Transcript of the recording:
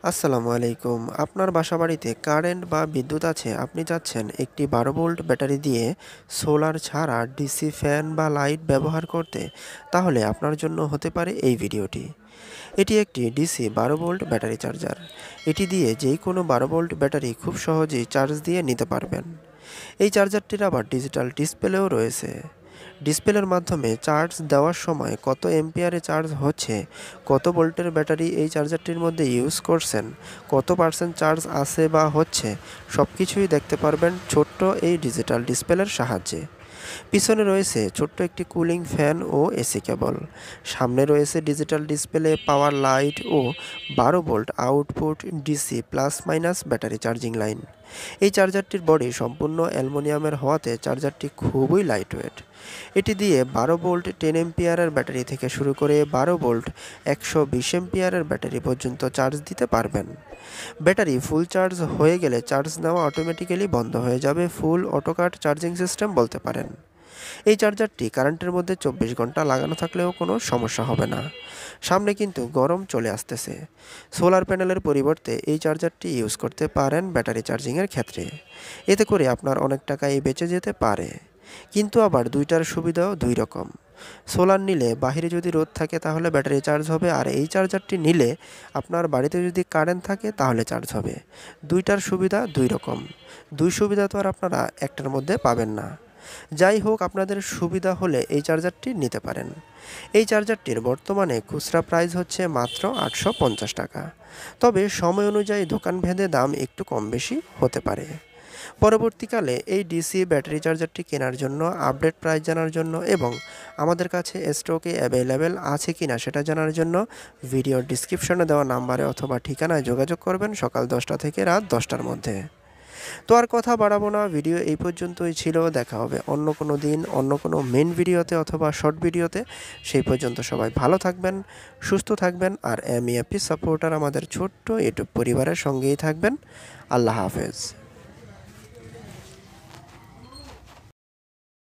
আসসালামু আলাইকুম। আপনার বাসাবাড়িতে কারেন্ট বা বিদ্যুৎ আছে, আপনি চাচ্ছেন একটি 12 ভোল্ট ব্যাটারি দিয়ে সোলার ছাড়া ডিসি ফ্যান বা লাইট ব্যবহার করতে, তাহলে আপনার জন্য হতে পারে এই ভিডিওটি। এটি একটি ডিসি 12 ভোল্ট ব্যাটারি চার্জার। এটি দিয়ে যেই কোনো 12 ভোল্ট ব্যাটারি খুব সহজেই চার্জ দিয়ে নিতে পারবেন। এই চার্জারটির আবার ডিজিটাল ডিসপ্লেও রয়েছে। ডিসপ্লের মাধ্যমে চার্জ দেওয়ার সময় কত এম্পিয়ারে চার্জ হচ্ছে, কত ভোল্টের ব্যাটারি এই চার্জারটির মধ্যে ইউজ করছেন, কত পার্সেন্ট চার্জ আছে বা হচ্ছে, সব কিছুই দেখতে পারবেন ছোট্ট এই ডিজিটাল ডিসপ্লের সাহায্যে। পিছনে রয়েছে ছোট্ট একটি কুলিং ফ্যান ও এসি কেবল। সামনে রয়েছে ডিজিটাল ডিসপ্লে, পাওয়ার লাইট ও 12 volt output DC plus minus battery charging line. এই চার্জারটির বডি সম্পূর্ণ অ্যালুমিনিয়ামের হওয়াতে চার্জারটি খুবই লাইটওয়েট। এটি দিয়ে 12 ভোল্ট 10 এম্পিয়ারের ব্যাটারি থেকে শুরু করে 12 ভোল্ট 120 এম্পিয়ারের ব্যাটারি পর্যন্ত চার্জ দিতে পারবেন। ব্যাটারি ফুল চার্জ হয়ে গেলে চার্জ নেওয়া অটোমেটিক্যালি বন্ধ হয়ে যাবে, ফুল অটোকাট চার্জিং সিস্টেম বলতে পারেন। এই চার্জারটি কারেন্টের মধ্যে 24 ঘন্টা লাগানো থাকলেও কোনো সমস্যা হবে না। সামনে কিন্তু গরম চলে আসতেছে। সোলার প্যানেলের পরিবর্তে এই চার্জারটি ইউজ করতে পারেন ব্যাটারি চার্জিংয়ের ক্ষেত্রে। এতে করে আপনার অনেক টাকাই বেঁচে যেতে পারে। কিন্তু আবার দুইটার সুবিধাও দুই রকম। সোলার নিলে বাহিরে যদি রোদ থাকে তাহলে ব্যাটারি চার্জ হবে, আর এই চার্জারটি নিলে আপনার বাড়িতে যদি কারেন্ট থাকে তাহলে চার্জ হবে। দুইটার সুবিধা দুই রকম। দুই সুবিধা তো আর আপনারা একটার মধ্যে পাবেন না। যাই হোক, আপনাদের সুবিধা হলে এই চার্জারটি নিতে পারেন। এই চার্জারটির বর্তমানে খুচরা প্রাইস হচ্ছে মাত্র 850 টাকা। তবে সময় অনুযায়ী দোকানভেদে দাম একটু কম বেশি হতে পারে। পরবর্তীকালে এই ডিসি ব্যাটারি চার্জারটি কেনার জন্য, আপডেট প্রাইস জানার জন্য এবং আমাদের কাছে স্টকে অ্যাভেলেবেল আছে কিনা সেটা জানার জন্য ভিডিওর ডিসক্রিপশনে দেওয়া নাম্বারে অথবা ঠিকানায় যোগাযোগ করবেন সকাল 10টা থেকে রাত 10টার মধ্যে। তো আর কথা বাড়াবো না, ভিডিও এই পর্যন্তই ছিল। দেখা হবে অন্য কোনো দিন, অন্য কোনো মেন ভিডিওতে অথবা শর্ট ভিডিওতে। সেই পর্যন্ত সবাই ভালো থাকবেন, সুস্থ থাকবেন, আর এমইএপি সাপোর্টার আমাদের ছোট্ট ইউটিউব পরিবারের সঙ্গেই থাকবেন। আল্লাহ হাফেজ।